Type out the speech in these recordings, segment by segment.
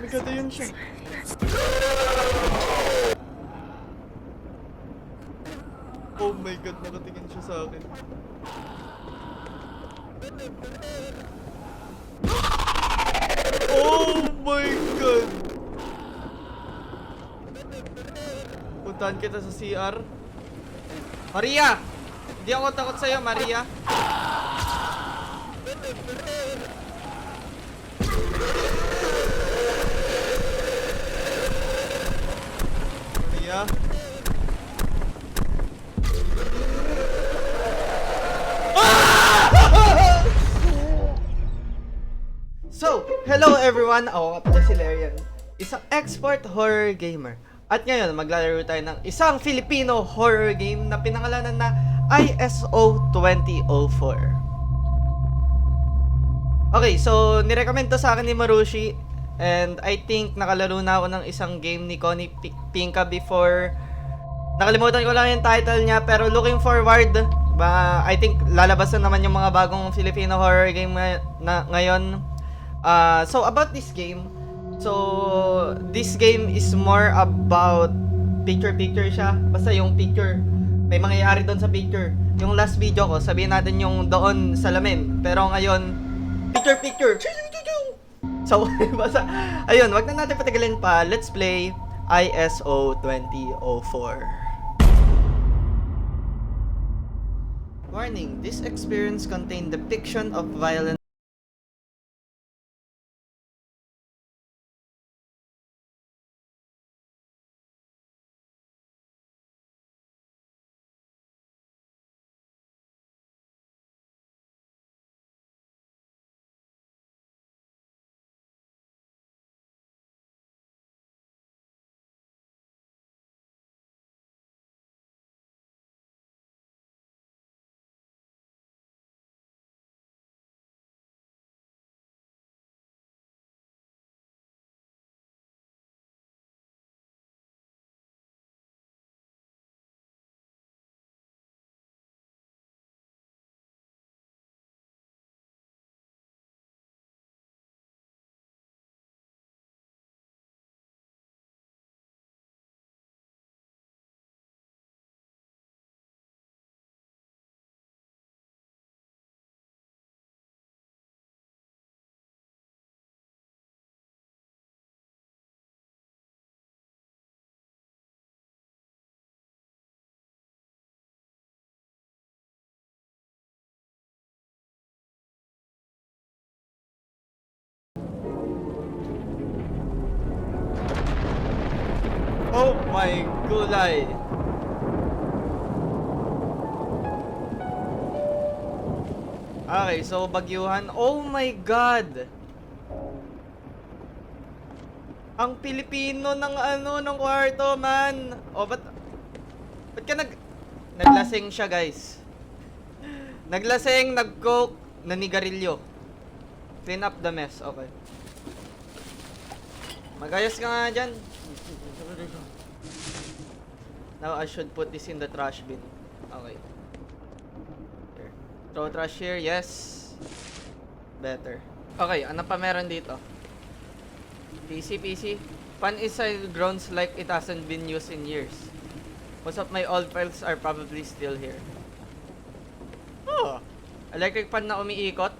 Barkada yun siya. Oh my god, nakatingin siya sa akin. Oh my god! Puntahan kita sa CR. Maria! Hindi ako takot sa'yo, Maria. Maria? So, hello everyone! Ako pala si Larian, isang expert horror gamer. At ngayon, maglalaro tayo ng isang Filipino horror game na pinangalanan na ISO 2004. Okay, so nirecommend to sa akin ni Marushi. And I think nakalaro na ako ng isang game ni Connie Pinka before. Nakalimutan ko lang yung title niya, pero looking forward, I think lalabas na naman yung mga bagong Filipino horror game ngayon. So about this game, this game is more about picture siya. Basta yung picture, may mangyayari doon sa picture. Yung last video ko, sabihin natin yung doon sa lamin. Pero ngayon, picture. So, basta, ayun, wag na natin patagalin pa. Let's play ISO 2004. Warning, this experience contained depiction of violence. Oh my gulay! Okay, so bagyuhan. Oh my god! Ang Pilipino ng ng kwarto, man! Oh, ba't ka naglasing siya, guys? Naglasing, nag-coke, nanigarilyo. Clean up the mess, okay. Magayos ka nga dyan. Now I should put this in the trash bin. Okay. Here. Throw trash here, yes. Better. Okay, ano pa meron dito? PC. Pan inside grounds like it hasn't been used in years. Most of my old files are probably still here. Oh! Electric pan na umiikot.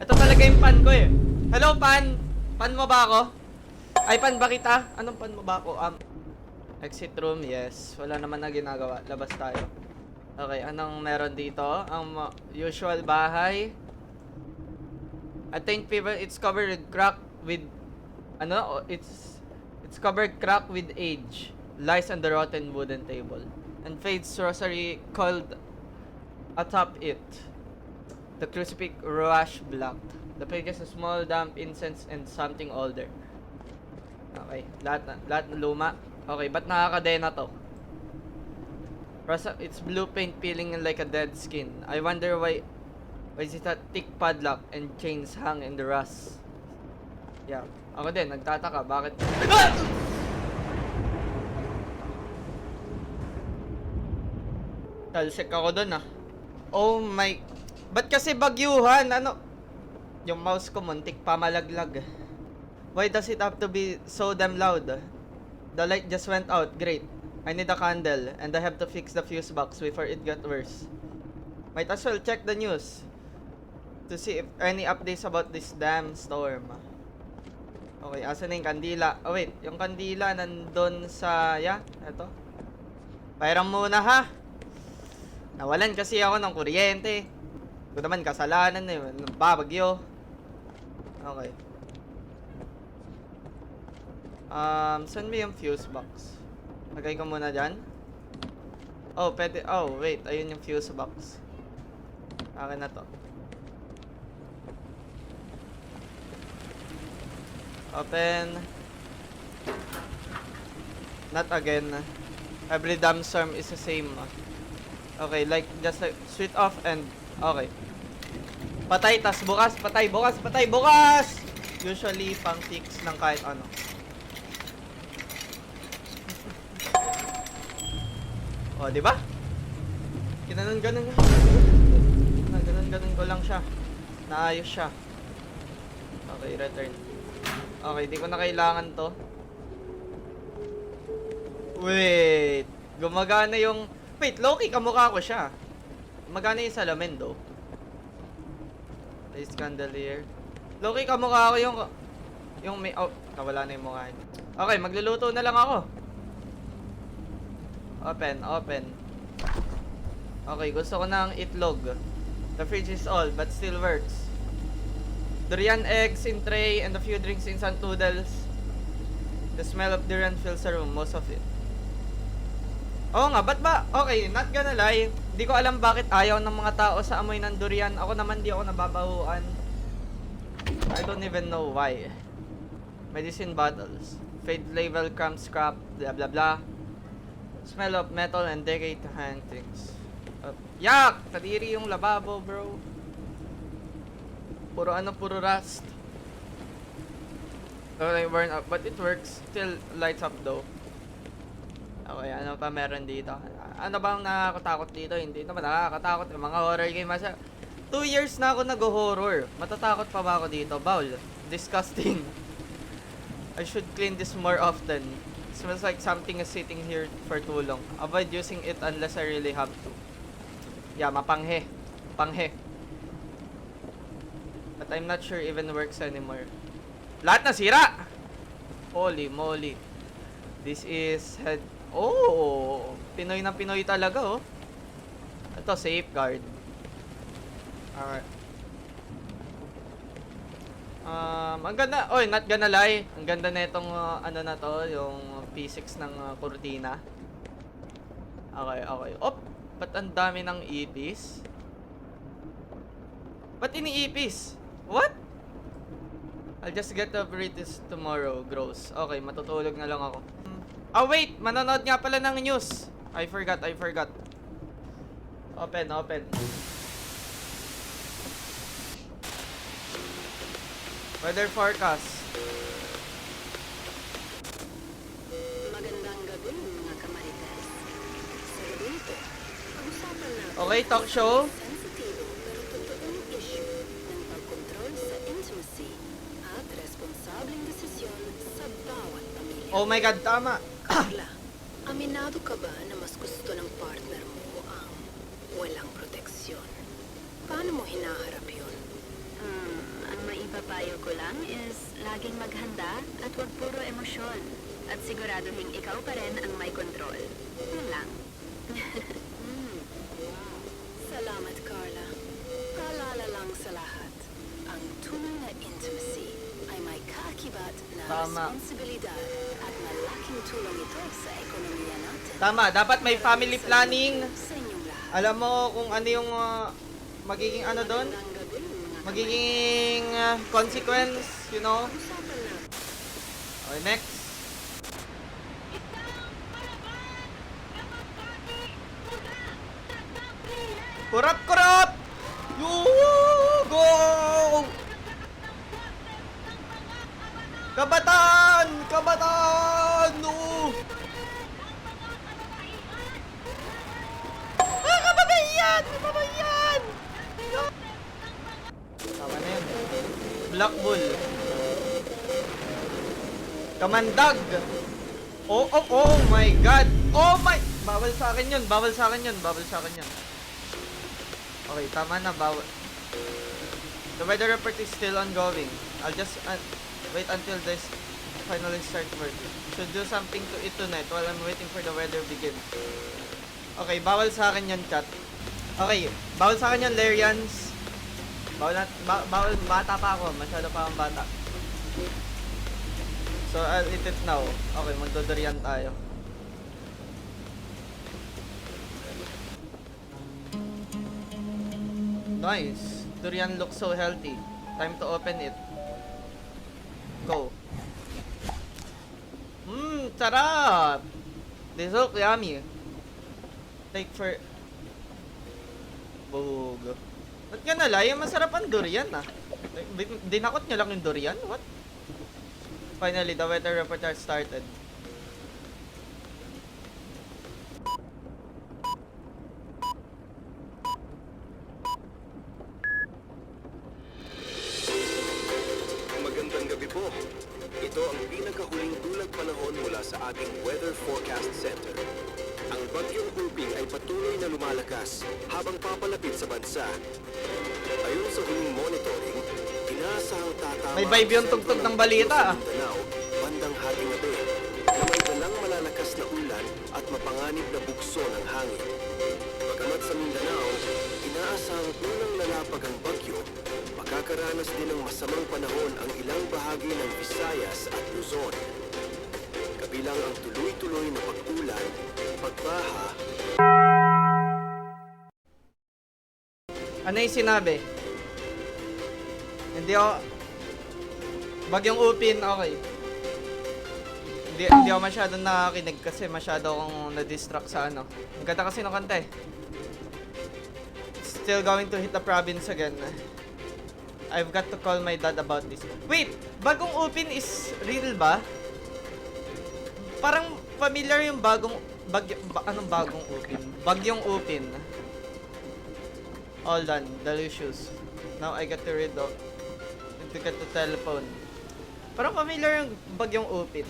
Ito talaga yung pan ko eh. Hello, pan! Pan mo ba ako? Ay, pan ba kita? Anong pan mo ba ako? Exit room, yes. Wala naman na ginagawa. Labas tayo. Okay, anong meron dito? Ang usual bahay. I think people, it's covered with crack with... It's covered crack with age. Lies on the rotten wooden table. And Faith's rosary called atop it. The crucifix rush blocked. The pages a small damp incense and something older. Okay, lahat na luma. Okay, ba't nakakadena to? It's blue paint peeling like a dead skin. I wonder why is it a thick padlock and chains hang in the rust? Yeah, ako din, nagtataka, bakit? Talsik ako dun ah. Oh my... Ba't kasi bagyuhan? Ano? Yung mouse ko muntik pa malaglag. Why does it have to be so damn loud? The light just went out. Great. I need a candle and I have to fix the fuse box before it got worse. Might as well check the news to see if any updates about this damn storm. Okay, asan na yung kandila? Oh wait, yung kandila nandun sa... Yeah, eto. Pairam muna ha. Nawalan kasi ako ng kuryente. Ito naman kasalanan na yun. Babagyo. Okay. Saan ba yung fuse box? Lagay ko muna dyan. Oh, pwede. Oh, wait. Ayun yung fuse box. Akin na to. Open. Not again. Every damn storm is the same. Okay, like, just like, switch off and, okay. Patay, tas bukas, patay, bukas, patay, bukas! Usually, pang fix ng kahit ano. O, di ba? Ginanon-ganon ko lang siya. Naayos siya. Okay, return. Okay, di ko na kailangan to. Wait. Gumagana yung... Wait, Loki, kamukha ko siya. Gumagana yung salamin, though. Place candelier. Loki, kamukha ko yung may... Oh, nawala na yung mukha niya. Okay, magluluto na lang ako. Open, open. Okay, gusto ko ng itlog. The fridge is old, but still works. Durian eggs in tray and a few drinks instant noodles. The smell of durian fills the room, most of it. Oo nga, ba't ba? Okay, not gonna lie. Di ko alam bakit ayaw ng mga tao sa amoy ng durian. Ako naman di ako nababahuan. I don't even know why. Medicine bottles. Fade label, crumb scrap, blah blah blah. Smell of metal and decayed hangings. Yak! Kadiri yung lababo, bro. Puro ano, puro rust. Okay, burn up. But it works. Still lights up though. Okay, ano pa meron dito? Ano bang nakakatakot dito? Hindi naman nakakatakot. Yung mga horror game. 2 years na ako nag-horror. Matatakot pa ba ako dito? Bawl. Disgusting. I should clean this more often. Smells like something is sitting here for too long. Avoid using it unless I really have to. Yeah, mapanghe. Panghe. But I'm not sure even works anymore. Lahat na sira! Holy moly. This is head... Oh! Pinoy na Pinoy talaga, oh. Ito, safeguard. Alright. Ang ganda, oy, not gonna lie. Ang ganda na itong, ano na to, yung P6 ng kurtina. Okay, okay. Op! Ba't ang dami ng ipis? Ba't iniipis? What? I'll just get over it this tomorrow. Gross. Okay, matutulog na lang ako. Oh, wait! Manonood nga pala ng news. I forgot. Open, open. Weather forecast. Magandang gabi, mga kamarites. Sa gabi ito, pag-usapan natin Okay, talk show. sensitibo pero totoong issue ng pagkontrol sa intimacy at responsableng desisyon sa bawat pamilya. Oh my God, tama. Carla, aminado ka ba na mas gusto ng partner mo ang walang proteksyon? Paano mo hinaharap yun? Ang maipapayo ko lang is laging maghanda at wag puro emosyon. At siguraduhin ikaw pa rin ang may kontrol. Yun lang. Salamat, Carla. Paalala lang sa lahat, ang tunay na intimacy ay may kaakibat na Tama. responsibilidad at malaking tulong ito sa ekonomiya natin. Tama, dapat may family planning. Sa inyong lahat. Alam mo kung ano yung magiging ano doon? Magandang gabi, mga Magiging consequence, you know? usapan natin. Okay, next. Kurap! Go! Kabataan! No! Kababayan! No! Tama na yun. Black Bull. Kamandag! Oh my god! Oh my! Bawal sa akin yun, bawal sa akin yun, bawal sa akin yun. Okay, tama na, bawal. The weather report is still ongoing. I'll just wait until this finally starts working. Should do something to eat tonight while I'm waiting for the weather begins. Okay, bawal sa akin yun, chat. Okay, bawal sa akin yun, Larians. Bawal, bata pa ako. Masyado pa akong bata. So, I'll eat it now. Okay, magdodorian tayo. Nice. Durian looks so healthy. Time to open it. Go. Sarap! This look yummy. Take for... Bog. Ba't ka nalay? Masarap ang durian ah. Dinakot niya lang yung durian? What? Finally, the weather report has started. Magandang gabi po. Ito ang pinakahuling ulat panahon mula sa ating Weather Forecast Center. Ang bagyong Uping ay patuloy na lumalakas habang papalapit sa bansa. Ayon sa huling monitoring, inaasahang tatama May vibe yung tugtog ng balita, ah. sa Mindanao, bandang hating gabi, na may dalang malalakas na ulan at mapanganib na bugso ng hangin. Bagamat sa Mindanao, inaasahang unang lalapag ang bagyo, makakaranas din ng masamang panahon ang ilang bahagi ng Visayas at Luzon. Kabilang ang tuloy-tuloy na pag-ulan, pagbaha. Ano yung sinabi? Hindi ako... Bagyong Upin, okay. Hindi ako masyadong nakakinig kasi masyado akong na-distract sa ano. Ang ganda kasi ng kanta eh. Still going to hit the province again. I've got to call my dad about this. Wait! Bagong Upin is real ba? Parang familiar yung bagong... anong bagong Upin? Bagyong Upin. All done. Delicious. Now I get to read off. To get the telephone. Parang familiar yung bagyong Upin.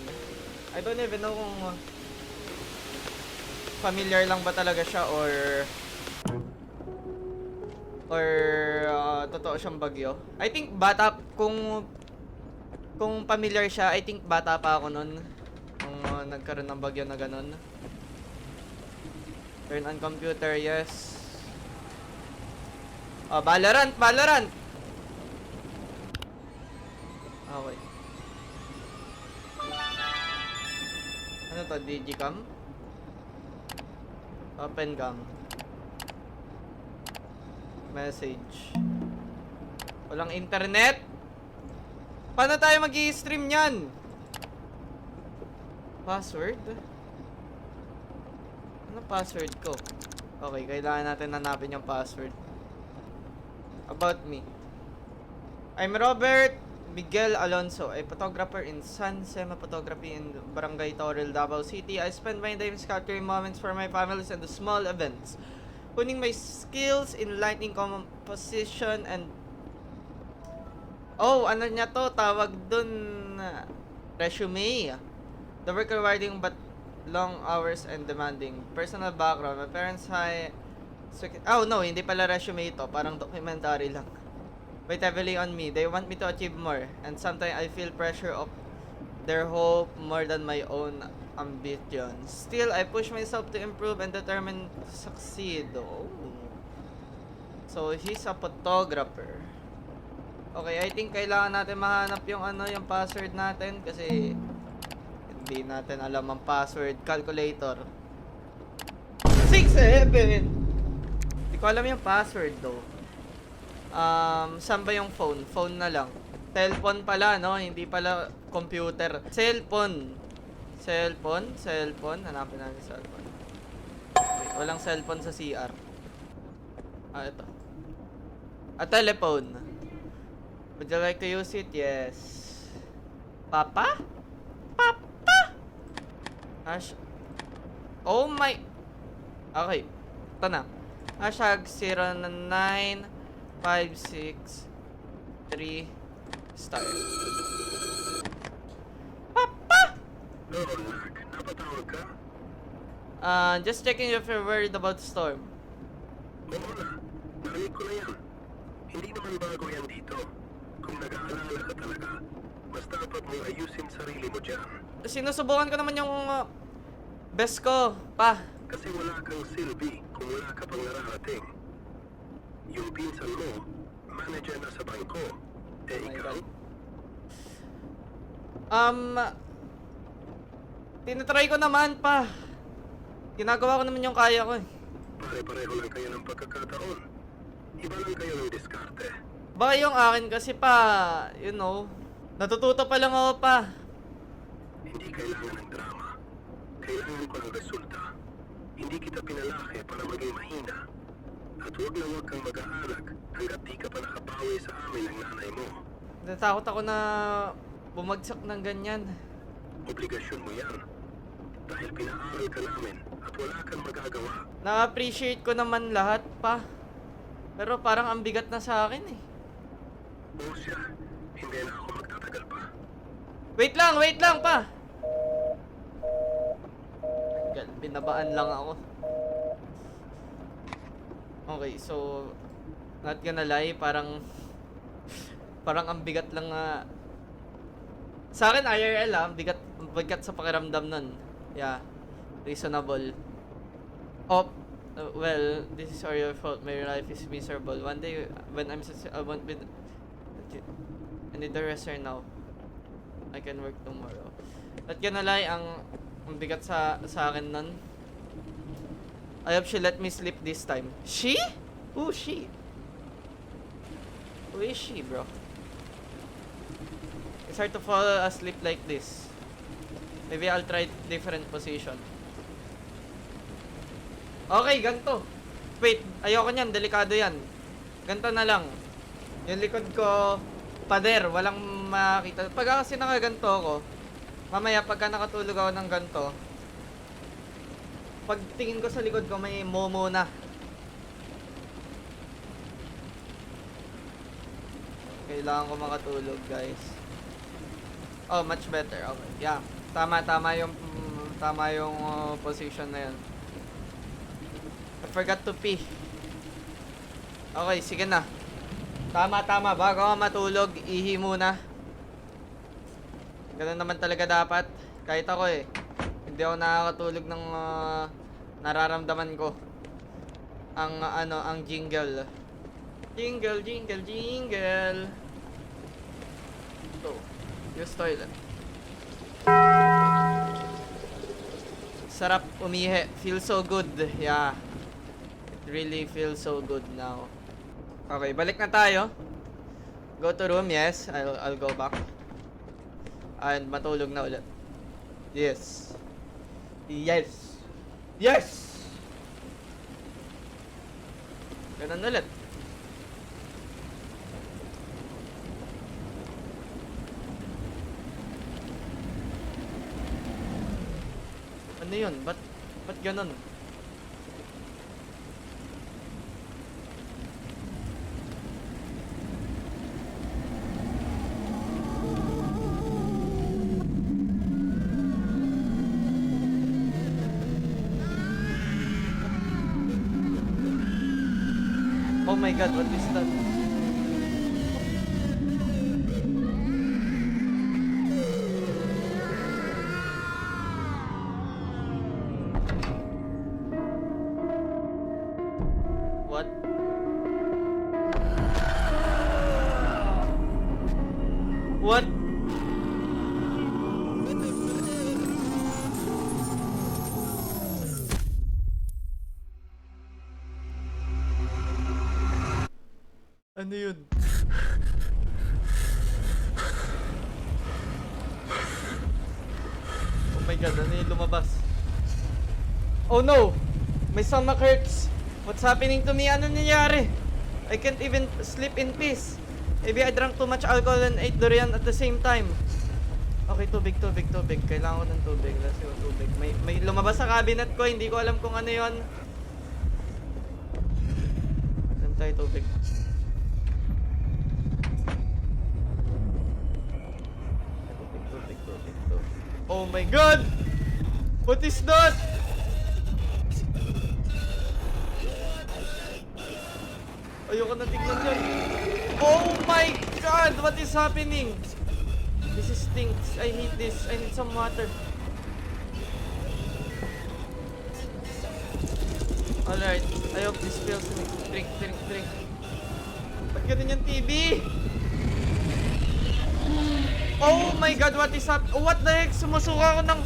I don't even know kung familiar lang ba talaga siya or totoo siyang bagyo. I think bata kung familiar siya, I think bata pa ako nun nung nagkaroon ng bagyo na ganun. Turn on computer, yes. Oh, Valorant! Okay. Ano to? Digicam? Open cam. Message. Walang internet? Paano tayo mag-i-stream yan? Password? Ano password ko? Okay, kailangan natin hanapin yung password. About me. I'm Robert Miguel Alonso, a photographer in San Sema Photography in Barangay Toril, Davao City. I spend my days capturing moments for my families and the small events, honing my skills in lighting composition and... Oh, ano niya to? Tawag dun... resume. The work rewarding but long hours and demanding. Personal background. My parents oh no, hindi pala resume ito. Parang documentary lang. Wait heavily on me. They want me to achieve more. And sometimes I feel pressure of their hope more than my own ambition. Still, I push myself to improve and determined to succeed. Oh. So, he's a photographer. Okay, I think kailangan natin mahanap yung yung password natin kasi hindi natin alam ang password. Calculator. 67! Hindi ko alam yung password though. Saan ba yung phone? Phone na lang. Cellphone pala, no? Hindi pala computer. Cellphone. Cellphone. Hanapin natin cellphone. Wait, walang cellphone sa CR. Ito. A telephone. Would you like to use it? Yes. Papa? Oh my... Okay. Ito na. Hashtag 09563 star. Papa! Napatawag ka? Just checking if you're worried about Storm. Oo na. Narinig ko na yan. Hindi naman bago yan dito. Kung nag-aalala ka talaga, mas dapat mong ayusin sarili mo dyan. Sinusubukan ko naman yung best ko, pa. Kasi wala kang silbi kung wala ka pang nararating. Yung pinsan mo, manager na sa bangko. Eh my ikaw? God. Tinatry ko naman, pa. Ginagawa ko naman yung kaya ko, eh. Pare-pareho lang kayo ng pagkakataon. Iba lang kayo ng diskarte. Baka yung akin kasi, pa, you know, natututo pa lang ako, pa. Hindi kailangan ng drama. Kailangan ko ng resulta. Hindi kita pinalaki para maging mahina. At huwag na huwag kang mag-aalag hanggat di ka pa nakabawi sa amin ng nanay mo. Natatakot ako na bumagsak ng ganyan. Obligasyon mo yan. Dahil pinaaral ka namin at wala kang magagawa. Na-appreciate ko naman lahat, pa. Pero parang ang bigat na sa akin, eh. O siya, hindi na ako magtatagal pa. Wait lang, pa. Binabaan lang ako. Okay, so not gonna lie, parang ang bigat lang sa akin IRL ang bigat sa pakiramdam nun. Yeah, reasonable. Oh, well, this is all your fault. My life is miserable. One day, when I won't be... I need the rest right now. I can work tomorrow. Not gonna lie, ang bigat sa akin nun. I hope she let me sleep this time. She? Who she? Who is she, bro? It's hard to fall asleep like this. Maybe I'll try different position. Okay, ganto. Wait, ayoko niyan, delikado yan. Ganto na lang. Yung likod ko, pader, walang makita. Pag kasi nakaganto ako, mamaya pagka nakatulog ako ng ganto, pag tingin ko sa likod ko, may momo na. Kailangan ko makatulog, guys. Oh, much better. Okay, yeah. Tama yung position na yun. I forgot to pee. Okay, sige na. Tama. Bago ako matulog, ihi muna. Ganun naman talaga dapat. Kahit ako, eh. Hindi ako nakakatulog ng nararamdaman ko. Ang jingle. Jingle. So, use toilet. Sarap umihi. Feels so good. Yeah. It really feels so good now. Okay, balik na tayo. Go to room, yes. I'll go back. And matulog na ulit. Yes. Ganun ulit. Ano yun? Ba't ganun? Oh my god, what is that? What? What? Ano yun? Oh my god, ano yung lumabas? Oh no! My stomach hurts! What's happening to me? Ano nangyari? I can't even sleep in peace. Maybe I drank too much alcohol and ate durian at the same time. Okay, tubig. Kailangan ko ng tubig. Let's go, tubig. May lumabas sa cabinet ko. Hindi ko alam kung ano yun. Saan tayo tubig? Tubig. Oh my god! What is that? Ayoko na tignan yan. Oh my god! What is happening? This is stinks. I hate this. I need some water. Alright. I hope this feels me. Drink, drink, drink. Ba't ganun yung TV? Oh my god, what is up? Oh, what the heck? Sumusuka ako ng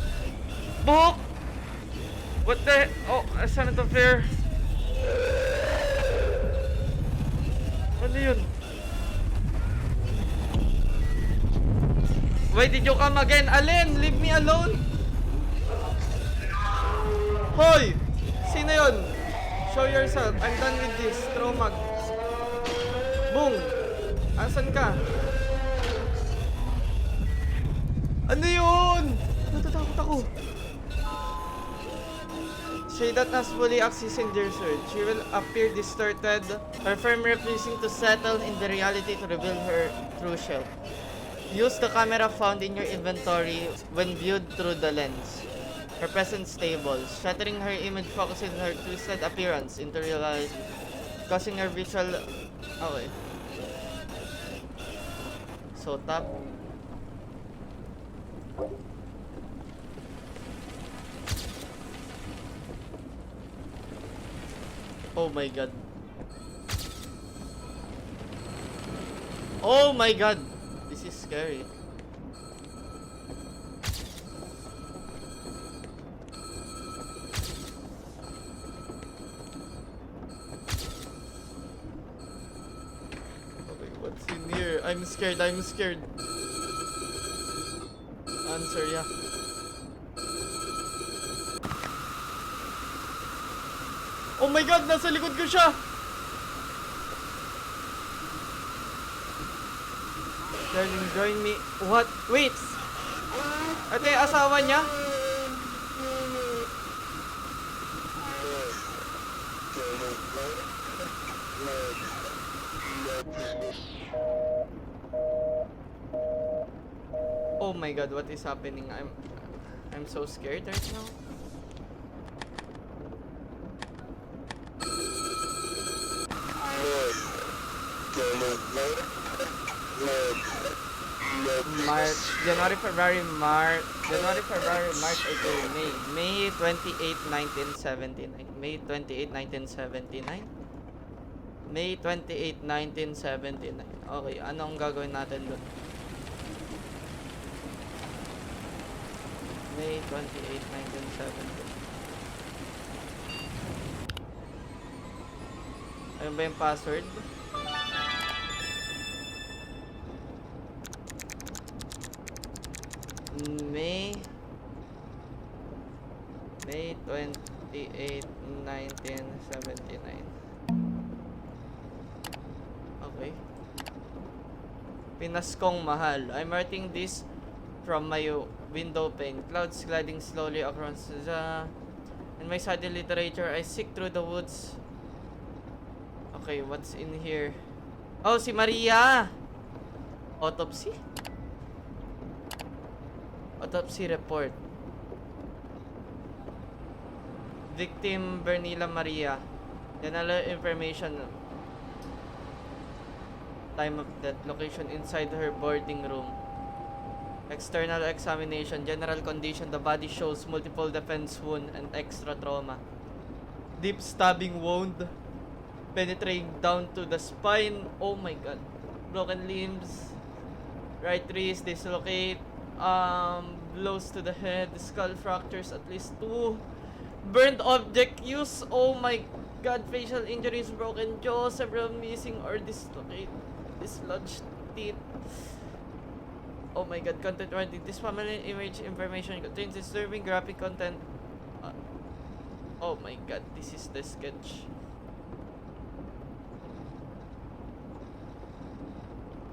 buhok. What the heck? Oh, saan ito fair? Ano yun? Why did you come again? Alin, leave me alone. Hoy! Sino yun? Show yourself. I'm done with this. Tromag. Boom! Asan ka? Ano yun? Natatakot ako. She that has fully access in their search. She will appear distorted, her firm refusing to settle in the reality to reveal her true self. Use the camera found in your inventory when viewed through the lens. Her presence stable, shattering her image, focusing her twisted appearance into reality, causing her visual... Okay. So, tap. Oh my god. Oh my god! This is scary. Okay, what's in here? I'm scared, I'm scared. Answer, yeah. Oh my god, nasa likod ko siya! Darling, join me. What? Wait! Ate, asawa niya? Oh my god, what is happening? I'm so scared right now. March, January, February, March, April, May 28, 1979. May 28, 1979. May 28, 1979. Okay, anong gagawin natin doon? May 28, 1979. Ayun ba yung password? May 28, 1979. Okay. Pinaskong mahal. I'm writing this from my window pane. Clouds gliding slowly across the... In my study literature, I seek through the woods. Okay, what's in here? Oh, si Maria! Autopsy? Autopsy report. Victim Bernila Maria. General information. Time of death. Location inside her boarding room. External examination. General condition. The body shows multiple defense wound and extra trauma. Deep stabbing wound. Penetrating down to the spine. Oh my god. Broken limbs. Right wrist dislocate. Blows to the head, skull fractures at least 2, burned object use, oh my god, facial injuries, broken jaw, several missing or dislodged teeth. Oh my god, content warning, this family image information contains disturbing graphic content. Oh my god, this is the sketch.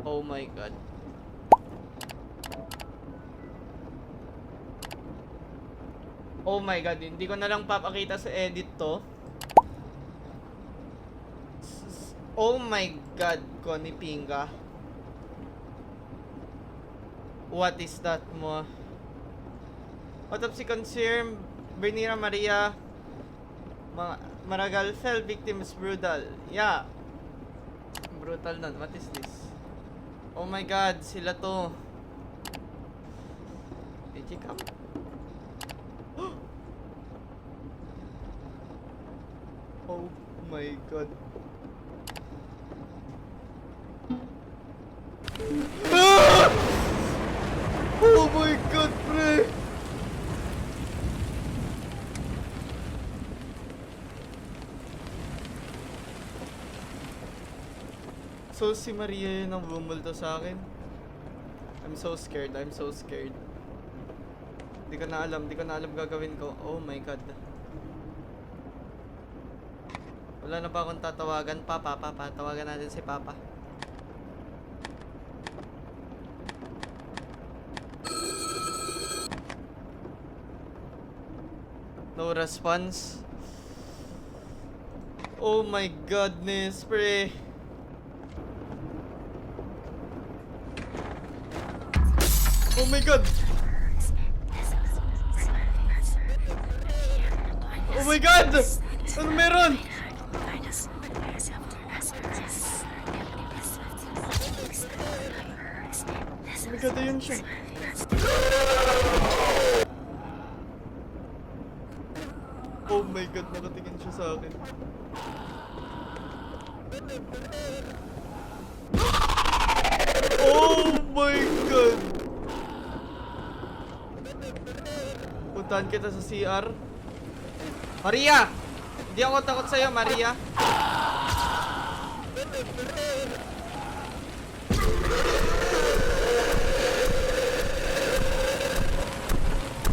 Oh my god. Oh my god, hindi ko na lang papakita sa edit to. Oh my god, Connie Pinga. What is that mo? Autopsy confirmed Bernira Maria Maragal fell victim is brutal. Yeah. Brutal nun. What is this? Oh my god, sila to. Did you come? Oh my god. Ah! Oh my god, pre! So si Maria yun ang bumulto sa akin. I'm so scared, I'm so scared. Di ko na alam gagawin ko. Oh my god. Wala na pa akong tatawagan. Papa, tawagan natin si Papa. No response. Oh my goodness, pre. Oh my god! Oh my god! Ano meron? Oh my god, ayun siya. Oh my god, nakatingin siya sa akin. Oh my god! Puntahan kita sa CR. Maria! Hindi ako takot sa'yo, Maria.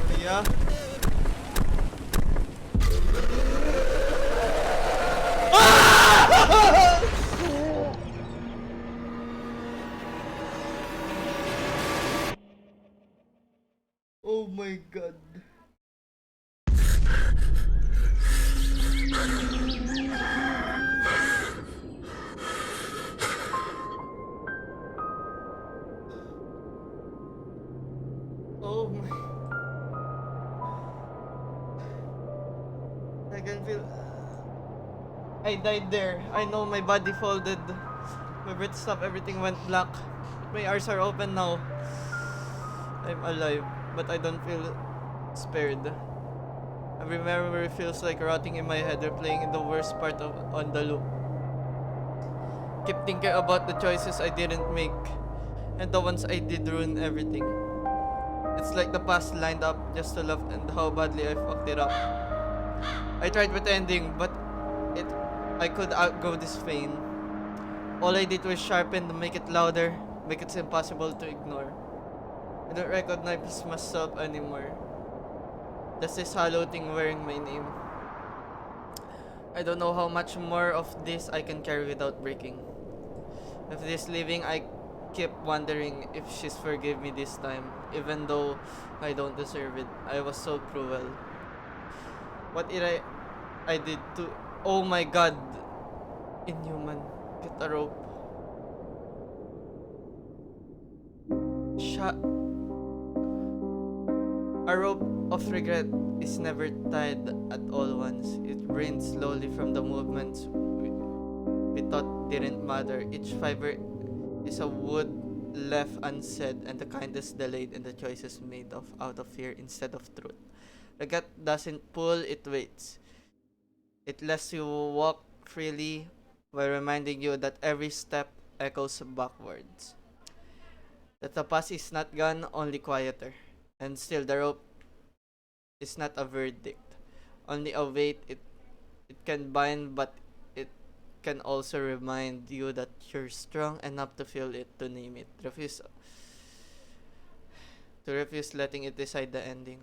Maria? Ah! Oh my god. Oh my. I can feel. I died there. I know my body folded. My breath stopped, everything went black. My eyes are open now. I'm alive, but I don't feel spared. Every memory feels like rotting in my head. They're playing in the worst part of on the loop. Keep thinking about the choices I didn't make, and the ones I did ruin everything. It's like the past lined up just to laugh and how badly I fucked it up. I tried pretending, but I could outgrow this pain. All I did was sharpen to make it louder, make it impossible to ignore. I don't recognize myself anymore. Just this hollow thing wearing my name. I don't know how much more of this I can carry without breaking. If this leaving, I keep wondering if she's forgive me this time, even though I don't deserve it. I was so cruel. What did I did to... Oh my god! Inhuman. Get a rope. A rope of regret is never tied at all once. It rains slowly from the movements we thought didn't matter. Each fiber is a wood left unsaid, and the kindness delayed, and the choices made out of fear instead of truth. Regret doesn't pull, it waits. It lets you walk freely while reminding you that every step echoes backwards. That the past is not gone, only quieter. And still the rope is not a verdict, only a weight it can bind, but it can also remind you that you're strong enough to feel it, to name it. Refuse letting it decide the ending.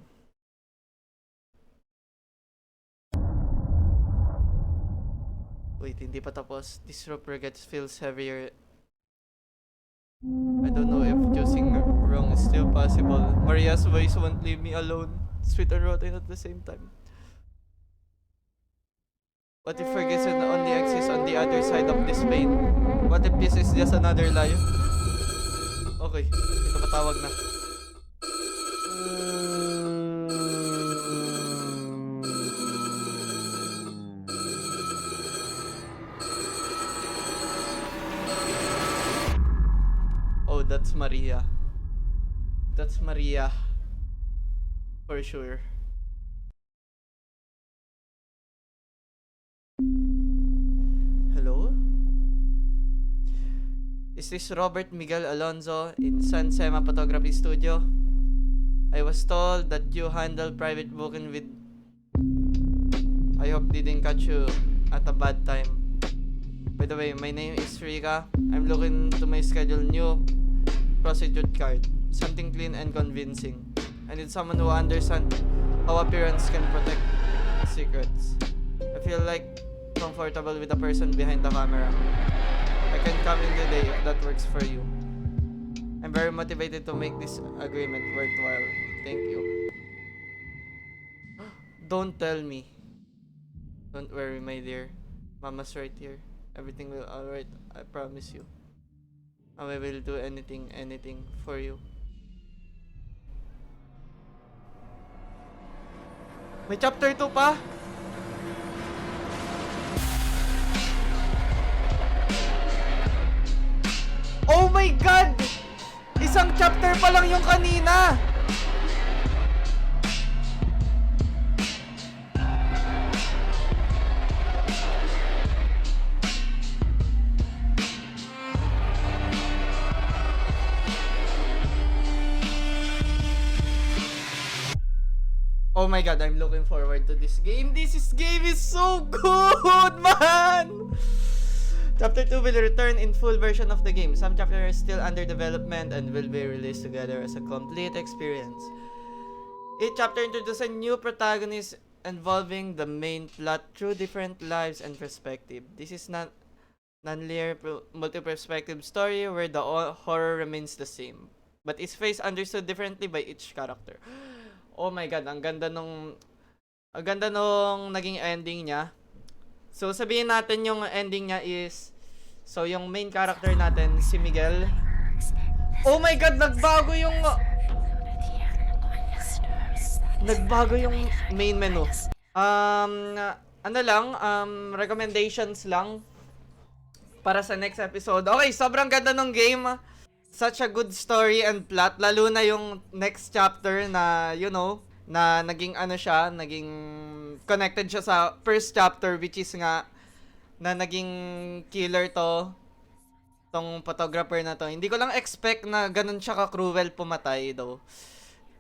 Wait, hindi pa tapos. This rope regret feels heavier. I don't know if choosing wrong is still possible. Maria's voice won't leave me alone. Sweet and rotten at the same time. What if forgiveness only exists on the other side of this pain? What if this is just another lie? Okay, ito matawag na. Oh, that's Maria. That's Maria. For sure. Hello? Is this Robert Miguel Alonzo in San Sema Photography Studio? I was told that you handle private booking with... I hope didn't catch you at a bad time. By the way, my name is Rika. I'm looking to my schedule new prostitute card. Something clean and convincing. I need someone who understands how appearance can protect secrets. I feel like comfortable with the person behind the camera. I can come in today if that works for you. I'm very motivated to make this agreement worthwhile. Thank you. Don't tell me. Don't worry, my dear. Mama's right here. Everything will alright. I promise you. I will do anything for you. May chapter 2 pa? Oh my God! Isang chapter pa lang yung kanina! Oh my God, I'm looking forward to this game. This game is so good, man! Chapter 2 will return in full version of the game. Some chapters are still under development and will be released together as a complete experience. Each chapter introduces a new protagonist involving the main plot through different lives and perspective. This is not non-linear multi-perspective story where the horror remains the same, but its face understood differently by each character. Oh my God, ang ganda nung naging ending niya. So sabihin natin yung ending niya is, so yung main character natin si Miguel. Oh my God, nagbago yung main menu. Recommendations lang para sa next episode. Okay, sobrang ganda ng game. Such a good story and plot, lalo na yung next chapter na, you know, na naging connected siya sa first chapter, which is nga na naging killer tong photographer na to. Hindi ko lang expect na ganun siya ka-cruel pumatay though.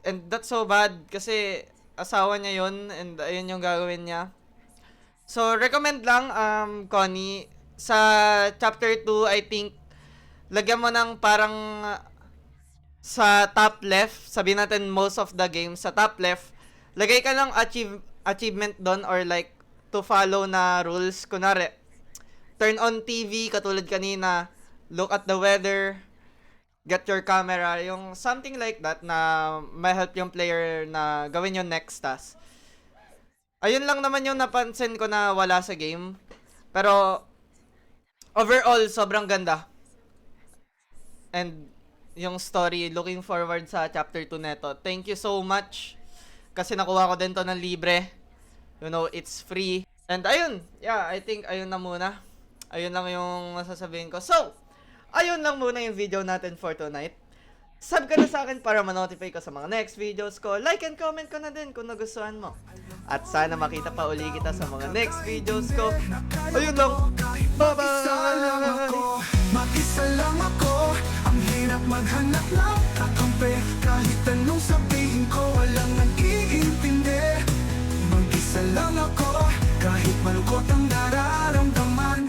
And that's so bad kasi asawa niya yun and ayun yung gagawin niya. So recommend lang Connie, sa chapter 2 I think lagyan mo ng parang sa top left, sabihin natin most of the game, sa top left, lagay ka ng achievement doon or like to follow na rules. Kunwari, turn on TV, katulad kanina, look at the weather, get your camera, yung something like that na may help yung player na gawin yung next task. Ayun lang naman yung napansin ko na wala sa game. Pero, overall, sobrang ganda. And yung story, looking forward sa chapter 2 neto. Thank you so much kasi nakuha ko din to ng libre. You know, it's free. And ayun, yeah, I think ayun na muna. Ayun lang yung masasabihin ko. So, ayun lang muna yung video natin for tonight. Sub ka na sa akin para ma-notify ka sa mga next videos ko. Like and comment ko na din kung nagustuhan mo. At sana makita pa uli kita sa mga next videos ko. Ayun lang. Bye-bye!